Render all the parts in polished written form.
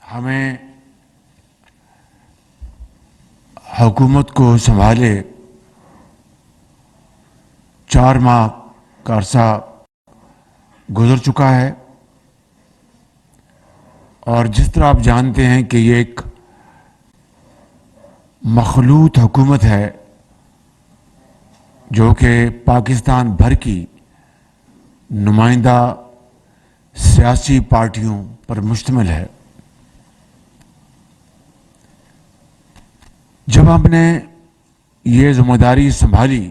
ہمیں حکومت کو سنبھالے 4 ماہ کا عرصہ گزر چکا ہے، اور جس طرح آپ جانتے ہیں کہ یہ ایک مخلوط حکومت ہے جو کہ پاکستان بھر کی نمائندہ سیاسی پارٹیوں پر مشتمل ہے۔ جب ہم نے یہ ذمہ داری سنبھالی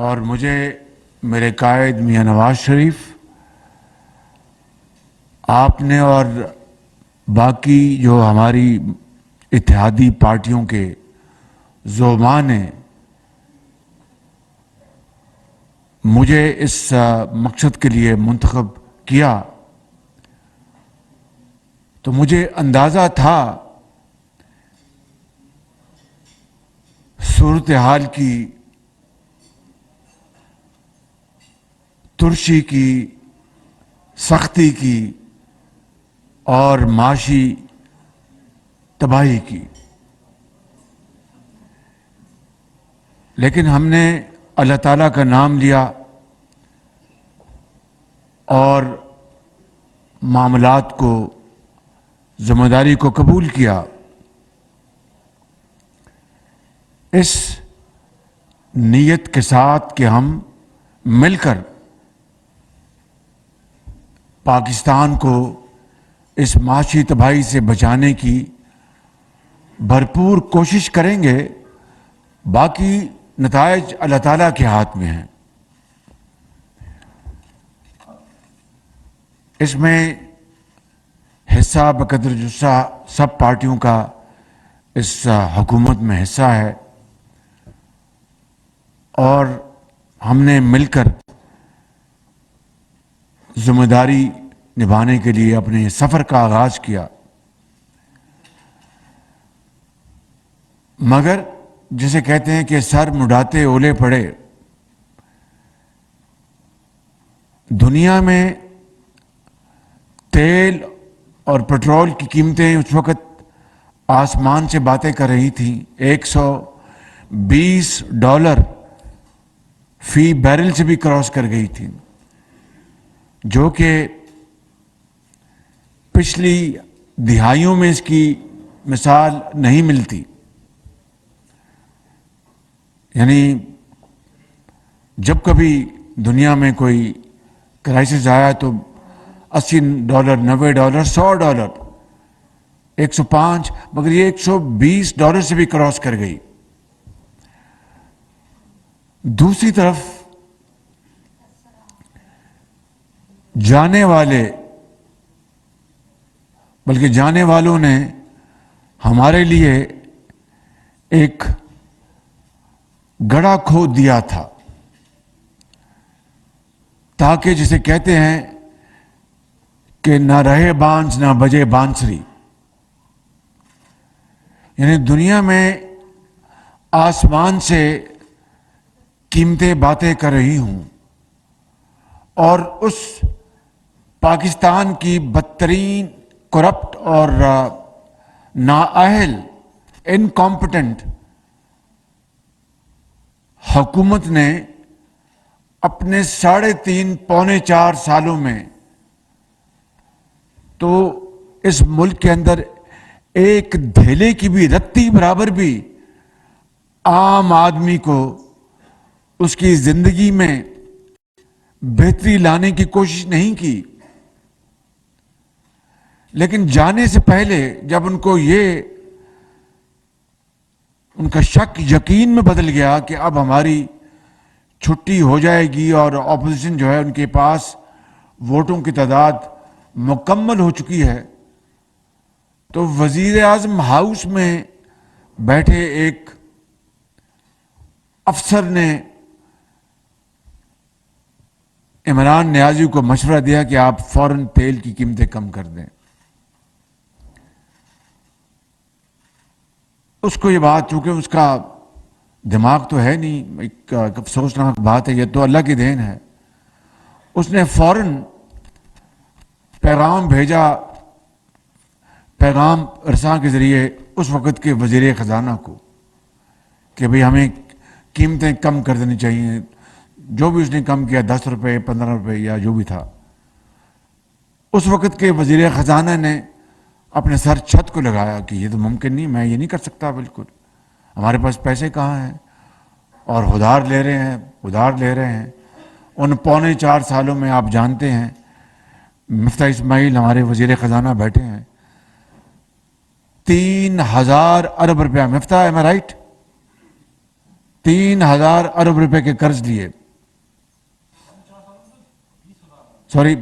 اور مجھے میرے قائد میاں نواز شریف، آپ نے اور باقی جو ہماری اتحادی پارٹیوں کے زعماء نے مجھے اس مقصد کے لیے منتخب کیا، تو مجھے اندازہ تھا صورتحال کی ترشی کی، سختی کی اور معاشی تباہی کی، لیکن ہم نے اللہ تعالیٰ کا نام لیا اور معاملات کو، ذمہ داری کو قبول کیا۔ اس نیت کے ساتھ کہ ہم مل کر پاکستان کو اس معاشی تباہی سے بچانے کی بھرپور کوشش کریں گے، باقی نتائج اللہ تعالیٰ کے ہاتھ میں ہیں۔ اس میں حصہ بقدر جسہ سب پارٹیوں کا اس حکومت میں حصہ ہے، اور ہم نے مل کر ذمہ داری نبھانے کے لیے اپنے سفر کا آغاز کیا۔ مگر جسے کہتے ہیں کہ سر مڈاتے اولے پڑے، دنیا میں تیل اور پٹرول کی قیمتیں اس وقت آسمان سے باتیں کر رہی تھیں، $120 فی بیرل سے بھی کراس کر گئی تھی، جو کہ پچھلی دہائیوں میں اس کی مثال نہیں ملتی۔ یعنی جب کبھی دنیا میں کوئی کرائسس آیا تو $80، $90، $100، 105، مگر یہ $120 سے بھی کراس کر گئی۔ دوسری طرف جانے والوں نے ہمارے لیے ایک گڑھا کھود دیا تھا، تاکہ جسے کہتے ہیں کہ نہ رہے بانس نہ بجے بانسری، یعنی دنیا میں آسمان سے قیمتیں باتیں کر رہی ہوں، اور اس پاکستان کی بدترین کرپٹ اور نااہل انکمپٹنٹ حکومت نے اپنے 3.5 پونے 4 سالوں میں تو اس ملک کے اندر ایک دھیلے کی بھی رتی برابر بھی عام آدمی کو اس کی زندگی میں بہتری لانے کی کوشش نہیں کی۔ لیکن جانے سے پہلے جب ان کو ان کا شک یقین میں بدل گیا کہ اب ہماری چھٹی ہو جائے گی اور اپوزیشن جو ہے ان کے پاس ووٹوں کی تعداد مکمل ہو چکی ہے، تو وزیر اعظم ہاؤس میں بیٹھے ایک افسر نے عمران نیازی کو مشورہ دیا کہ آپ فوراً تیل کی قیمتیں کم کر دیں۔ اس کو یہ بات، چونکہ اس کا دماغ تو ہے نہیں، ایک افسوسناک بات ہے، یہ تو اللہ کی دین ہے، اس نے فوراً پیغام بھیجا پیغام رساں کے ذریعے اس وقت کے وزیر خزانہ کو کہ بھئی ہمیں قیمتیں کم کر دینی چاہیے. جو بھی اس نے کم کیا 10 روپے 15 روپے یا جو بھی تھا, اس وقت کے وزیر خزانہ نے اپنے سر چھت کو لگایا کہ یہ تو ممکن نہیں, میں یہ نہیں کر سکتا, بالکل ہمارے پاس پیسے کہاں ہیں, اور ادھار لے رہے ہیں. ان 3.25 سالوں میں آپ جانتے ہیں مفتاح اسماعیل ہمارے وزیر خزانہ بیٹھے ہیں, 3,000 ارب روپیہ, مفتاح ایم رائٹ, 3,000 ارب روپے کے قرض لیے, سوری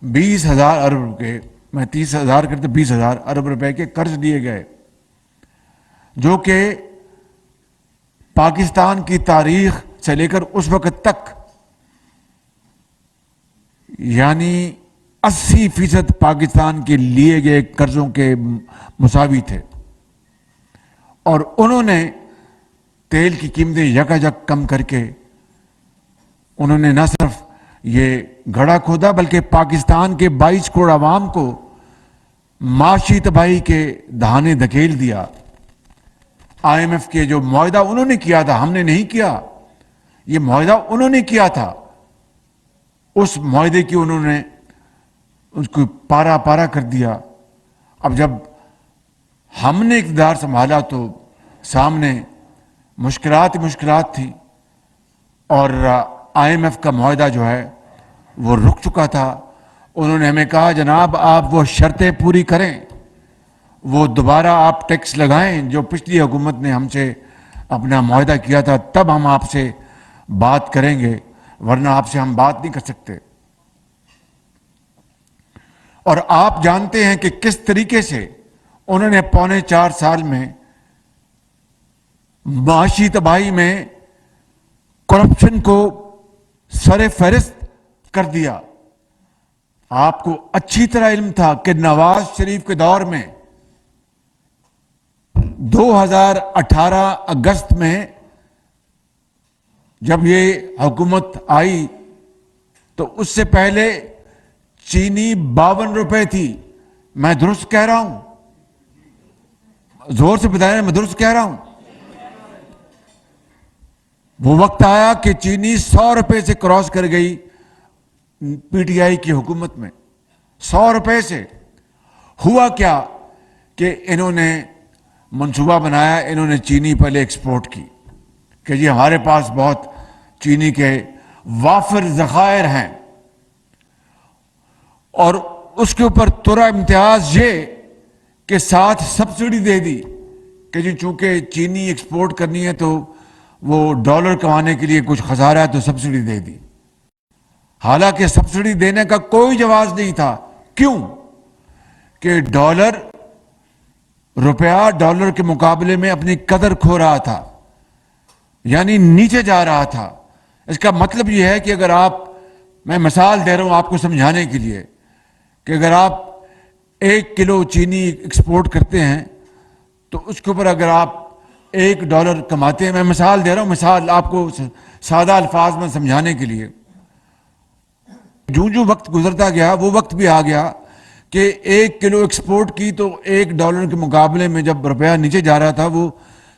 20,000 ارب روپے, میں 30,000 کرتے 20,000 ارب روپے کے قرض لیے گئے, جو کہ پاکستان کی تاریخ سے لے کر اس وقت تک یعنی 80% پاکستان کے لیے گئے قرضوں کے مساوی تھے. اور انہوں نے تیل کی قیمتیں یکایک کم کر کے انہوں نے نہ صرف یہ گڑھا کھودا بلکہ پاکستان کے 22 کروڑ عوام کو معاشی تباہی کے دہانے دھکیل دیا. آئی ایم ایف کے جو معاہدہ انہوں نے کیا تھا, ہم نے نہیں کیا, یہ معاہدہ انہوں نے کیا تھا, اس معاہدے کی انہوں نے اس کو پارا پارا کر دیا. اب جب ہم نے اقتدار سنبھالا تو سامنے مشکلات تھی, اور آئی ایم ایف کا معاہدہ جو ہے وہ رک چکا تھا. انہوں نے ہمیں کہا جناب آپ وہ شرطیں پوری کریں, وہ دوبارہ آپ ٹیکس لگائیں جو پچھلی حکومت نے ہم سے اپنا معاہدہ کیا تھا, تب ہم آپ سے بات کریں گے, ورنہ آپ سے ہم بات نہیں کر سکتے. اور آپ جانتے ہیں کہ کس طریقے سے انہوں نے 3.25 سال میں معاشی تباہی میں کرپشن کو سر فہرست کر دیا. آپ کو اچھی طرح علم تھا کہ نواز شریف کے دور میں 2018 اگست میں جب یہ حکومت آئی تو اس سے پہلے چینی 52 روپے تھی. میں درست کہہ رہا ہوں؟ زور سے بتائیں, میں درست کہہ رہا ہوں؟ وہ وقت آیا کہ چینی 100 روپے سے کراس کر گئی پی ٹی آئی کی حکومت میں, 100 روپے سے. ہوا کیا کہ انہوں نے منصوبہ بنایا, انہوں نے چینی پہلے ایکسپورٹ کی کہ جی ہمارے پاس بہت چینی کے وافر ذخائر ہیں, اور اس کے اوپر تورا امتیاز یہ کہ ساتھ سبسڈی دے دی کہ جی چونکہ چینی ایکسپورٹ کرنی ہے تو وہ ڈالر کمانے کے لیے کچھ خسارہ ہے تو سبسڈی دے دی. حالانکہ سبسڈی دینے کا کوئی جواز نہیں تھا. کیوں؟ کہ روپیہ ڈالر کے مقابلے میں اپنی قدر کھو رہا تھا, یعنی نیچے جا رہا تھا. اس کا مطلب یہ ہے کہ اگر آپ, میں مثال دے رہا ہوں آپ کو سمجھانے کے لیے, کہ اگر آپ 1 کلو چینی ایکسپورٹ کرتے ہیں تو اس کے اوپر اگر آپ $1 کماتے ہیں, میں مثال دے رہا ہوں, مثال آپ کو سادہ الفاظ میں سمجھانے کے لیے. جو وقت گزرتا گیا وہ وقت بھی آ گیا کہ 1 کلو ایکسپورٹ کی تو $1 کے مقابلے میں جب روپیہ نیچے جا رہا تھا وہ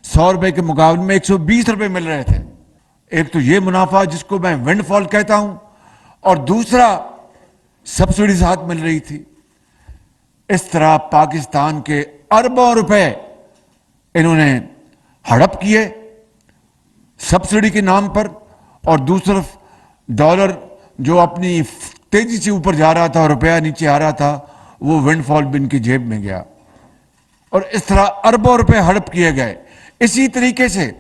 100 روپے کے مقابلے میں 120 روپے مل رہے تھے. ایک تو یہ منافع جس کو میں ونڈ فال کہتا ہوں, اور دوسرا سبسڈی ساتھ مل رہی تھی. اس طرح پاکستان کے اربوں روپے انہوں نے ہڑپ کیے سبسڈی کے نام پر, اور دوسری طرف ڈالر جو اپنی تیزی سے اوپر جا رہا تھا اور روپیہ نیچے آ رہا تھا وہ ونڈ فال بھی ان کی جیب میں گیا, اور اس طرح اربوں روپے ہڑپ کیے گئے. اسی طریقے سے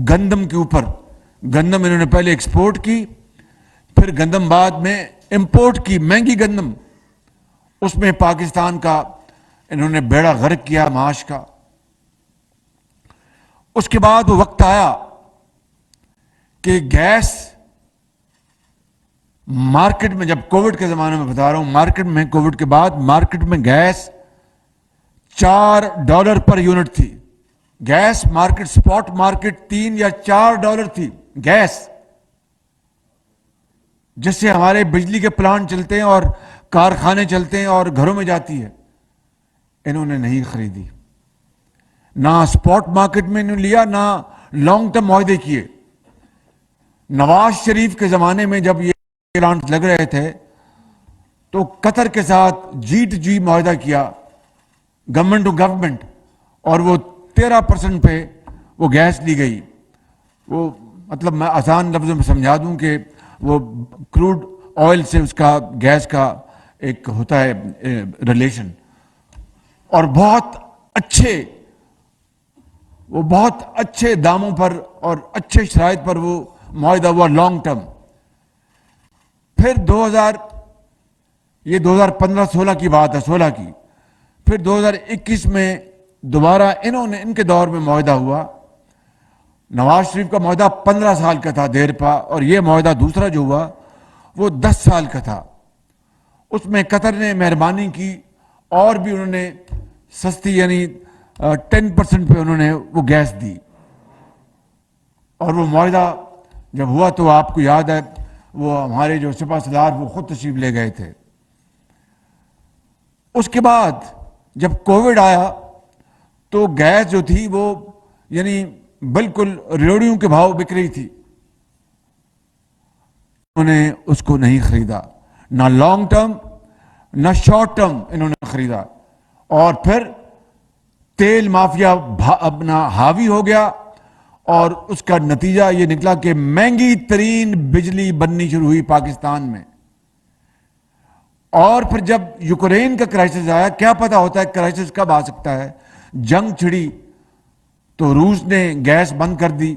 گندم کے اوپر, گندم انہوں نے پہلے ایکسپورٹ کی, پھر گندم بعد میں امپورٹ کی, مہنگی گندم, اس میں پاکستان کا انہوں نے بیڑا غرق کیا معاش کا. اس کے بعد وہ وقت آیا کہ گیس مارکیٹ میں, جب کووڈ کے زمانے میں بتا رہا ہوں, مارکیٹ میں کووڈ کے بعد مارکیٹ میں گیس $4 پر یونٹ تھی. گیس مارکیٹ, سپاٹ مارکیٹ $3 یا $4 تھی گیس, جس سے ہمارے بجلی کے پلانٹ چلتے ہیں اور کارخانے چلتے ہیں اور گھروں میں جاتی ہے. انہوں نے نہیں خریدی، نہ اسپاٹ مارکیٹ میں انہوں نے لیا، نہ لانگ ٹرم معاہدے کیے۔ نواز شریف کے زمانے میں جب یہ پلانٹ لگ رہے تھے تو قطر کے ساتھ G2G معاہدہ کیا، گورنمنٹ ٹو گورنمنٹ، اور وہ 13% پہ وہ گیس لی گئی۔ وہ مطلب میں آسان لفظوں میں سمجھا دوں کہ وہ کروڈ آئل سے اس کا گیس کا ایک ہوتا ہے ریلیشن، اور بہت اچھے داموں پر اور اچھے شرائط پر وہ معاہدہ ہوا لانگ ٹرم۔ پھر 2015-16 کی بات ہے، 16 کی، پھر 2021 میں دوبارہ ان کے دور میں معاہدہ ہوا۔ نواز شریف کا معاہدہ 15 سال کا تھا دیر پا، اور یہ معاہدہ دوسرا جو ہوا وہ 10 سال کا تھا۔ اس میں قطر نے مہربانی کی اور بھی انہوں نے سستی یعنی 10% پہ انہوں نے وہ گیس دی، اور وہ معاہدہ جب ہوا تو آپ کو یاد ہے وہ ہمارے جو سپہ سالار وہ خود تشریف لے گئے تھے۔ اس کے بعد جب کووڈ آیا تو گیس جو تھی وہ یعنی بالکل ریوڑیوں کے بھاؤ بک رہی تھی، انہوں نے اس کو نہیں خریدا، نہ لانگ ٹرم نہ شارٹ ٹرم انہوں نے خریدا، اور پھر تیل مافیا اپنا حاوی ہو گیا، اور اس کا نتیجہ یہ نکلا کہ مہنگی ترین بجلی بننی شروع ہوئی پاکستان میں۔ اور پھر جب یوکرین کا کرائسس آیا، کیا پتا ہوتا ہے کرائسس کب آ سکتا ہے، جنگ چھڑی تو روس نے گیس بند کر دی،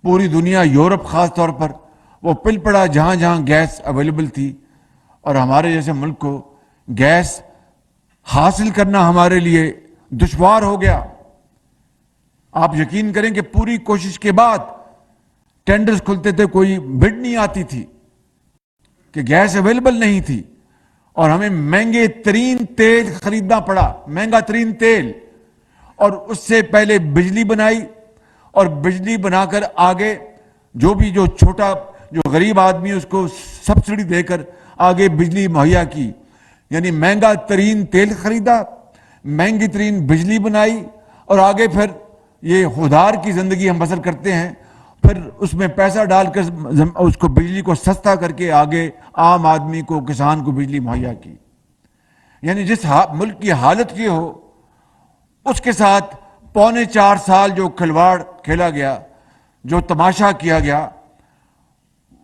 پوری دنیا یورپ خاص طور پر وہ پل پڑا جہاں جہاں گیس اویلیبل تھی، اور ہمارے جیسے ملک کو گیس حاصل کرنا ہمارے لیے دشوار ہو گیا۔ آپ یقین کریں کہ پوری کوشش کے بعد ٹینڈرز کھلتے تھے، کوئی بڈ نہیں آتی تھی کہ گیس اویلیبل نہیں تھی، اور ہمیں مہنگے ترین تیل خریدنا پڑا، مہنگا ترین تیل، اور اس سے پہلے بجلی بنائی، اور بجلی بنا کر آگے جو چھوٹا جو غریب آدمی اس کو سبسڈی دے کر آگے بجلی مہیا کی، یعنی مہنگا ترین تیل خریدا، مہنگی ترین بجلی بنائی، اور آگے پھر یہ خودار کی زندگی ہم بسر کرتے ہیں، پھر اس میں پیسہ ڈال کر اس کو بجلی کو سستا کر کے آگے عام آدمی کو کسان کو بجلی مہیا کی۔ یعنی جس ملک کی حالت یہ ہو اس کے ساتھ 3.25 سال جو کھلواڑ کھیلا گیا، جو تماشا کیا گیا،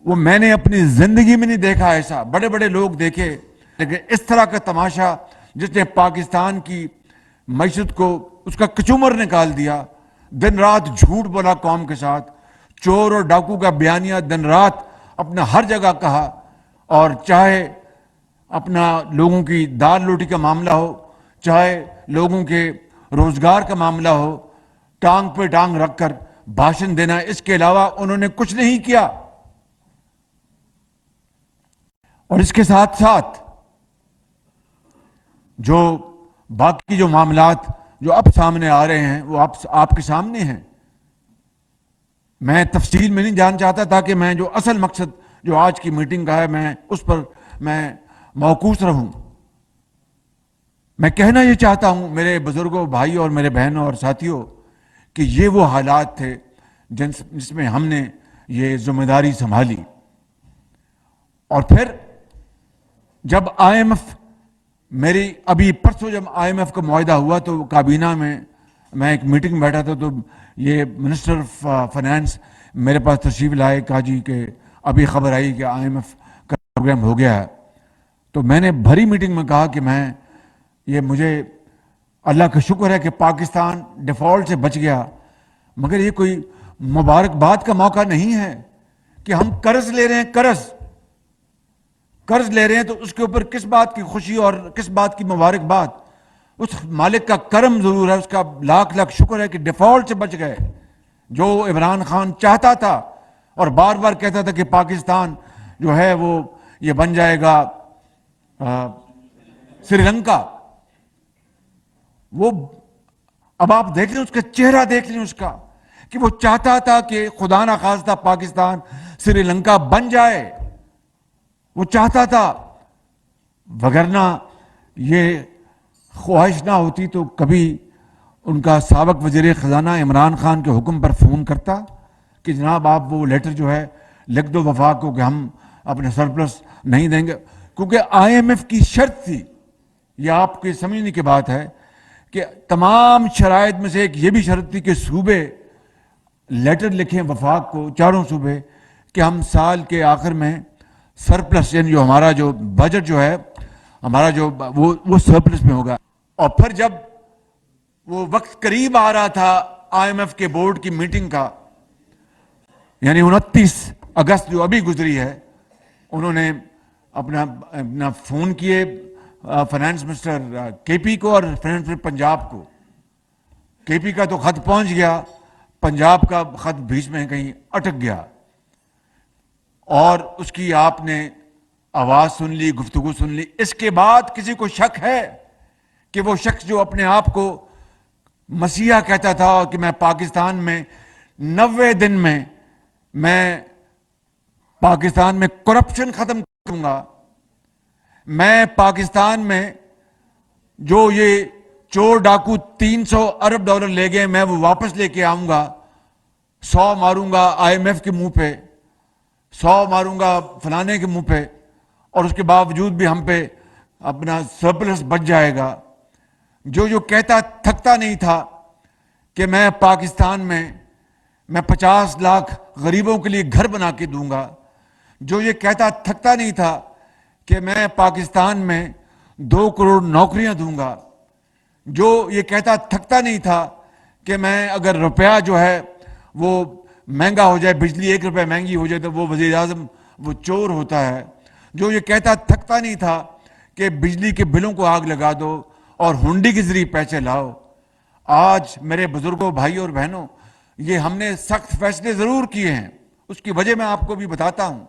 وہ میں نے اپنی زندگی میں نہیں دیکھا ایسا۔ بڑے بڑے لوگ دیکھے، لیکن اس طرح کا تماشا جس نے پاکستان کی معیشت کو اس کا کچومر نکال دیا، دن رات جھوٹ بولا قوم کے ساتھ، چور اور ڈاکو کا بیانیہ دن رات اپنا ہر جگہ کہا، اور چاہے اپنا لوگوں کی دال روٹی کا معاملہ ہو، چاہے لوگوں کے روزگار کا معاملہ ہو، ٹانگ پہ ٹانگ رکھ کر بھاشن دینا، اس کے علاوہ انہوں نے کچھ نہیں کیا۔ اور اس کے ساتھ ساتھ جو باقی جو معاملات جو اب سامنے آ رہے ہیں وہ آپ کے سامنے ہیں۔ میں تفصیل میں نہیں جان چاہتا تاکہ میں جو اصل مقصد جو آج کی میٹنگ کا ہے میں اس پر موقوف رہوں۔ میں کہنا یہ چاہتا ہوں میرے بزرگوں، بھائی اور میرے بہنوں اور ساتھیوں کہ یہ وہ حالات تھے جس میں ہم نے یہ ذمہ داری سنبھالی، اور پھر جب IMF میری ابھی پرسوں جب IMF کا معاہدہ ہوا تو کابینہ میں ایک میٹنگ میں بیٹھا تھا، تو یہ منسٹر آف فائنانس میرے پاس تشریف لائے، کہا جی کہ ابھی خبر آئی کہ IMF کا پروگرام ہو گیا ہے۔ تو میں نے بھری میٹنگ میں کہا کہ مجھے اللہ کا شکر ہے کہ پاکستان ڈیفالٹ سے بچ گیا، مگر یہ کوئی مبارکباد کا موقع نہیں ہے کہ ہم قرض لے رہے ہیں، قرض لے رہے ہیں، تو اس کے اوپر کس بات کی خوشی اور کس بات کی مبارکباد؟ اس مالک کا کرم ضرور ہے، اس کا لاکھ لاکھ شکر ہے کہ ڈیفالٹ سے بچ گئے، جو عمران خان چاہتا تھا اور بار بار کہتا تھا کہ پاکستان جو ہے وہ یہ بن جائے گا سری لنکا۔ وہ اب آپ دیکھ لیں، اس کا چہرہ دیکھ لیں، اس کا کہ وہ چاہتا تھا کہ خدا نہ خواستہ پاکستان سری لنکا بن جائے، وہ چاہتا تھا، وگرنہ یہ خواہش نہ ہوتی تو کبھی ان کا سابق وزیر خزانہ عمران خان کے حکم پر فون کرتا کہ جناب آپ وہ لیٹر جو ہے لکھ دو وفاق کو کہ ہم اپنے سرپلس نہیں دیں گے، کیونکہ آئی ایم ایف کی شرط تھی. یہ آپ کے سمجھنے کی بات ہے کہ تمام شرائط میں سے ایک یہ بھی شرط تھی کہ صوبے لیٹر لکھیں وفاق کو، چاروں صوبے، کہ ہم سال کے آخر میں سرپلس، یعنی جو ہمارا جو بجٹ جو ہے ہمارا جو وہ سرپلس میں ہوگا. اور پھر جب وہ وقت قریب آ رہا تھا آئی ایم ایف کے بورڈ کی میٹنگ کا، یعنی 29 اگست جو ابھی گزری ہے، انہوں نے اپنا فون کیے فائنانس منسٹر کے پی کو اور فائنانس منسٹر پنجاب کو. کے پی کا تو خط پہنچ گیا، پنجاب کا خط بیچ میں کہیں اٹک گیا، اور اس کی آپ نے آواز سن لی، گفتگو سن لی. اس کے بعد کسی کو شک ہے کہ وہ شخص جو اپنے آپ کو مسیحا کہتا تھا کہ میں پاکستان میں 90 دن میں پاکستان میں کرپشن ختم کروں گا، میں پاکستان میں جو یہ چور ڈاکو 300 ارب ڈالر لے گئے میں وہ واپس لے کے آؤں گا، 100 ماروں گا آئی ایم ایف کے منہ پہ، 100 ماروں گا فلانے کے منہ پہ، اور اس کے باوجود بھی ہم پہ اپنا سرپلس بچ جائے گا. جو کہتا تھکتا نہیں تھا کہ میں پاکستان میں 50 لاکھ غریبوں کے لیے گھر بنا کے دوں گا، جو یہ کہتا تھکتا نہیں تھا کہ میں پاکستان میں 2 کروڑ نوکریاں دوں گا، جو یہ کہتا تھکتا نہیں تھا کہ میں اگر روپیہ جو ہے وہ مہنگا ہو جائے، بجلی 1 روپے مہنگی ہو جائے تو وہ وزیر اعظم وہ چور ہوتا ہے، جو یہ کہتا تھکتا نہیں تھا کہ بجلی کے بلوں کو آگ لگا دو اور ہنڈی کے ذریعے پیسے لاؤ. آج میرے بزرگوں، بھائی اور بہنوں، یہ ہم نے سخت فیصلے ضرور کیے ہیں، اس کی وجہ میں آپ کو بھی بتاتا ہوں.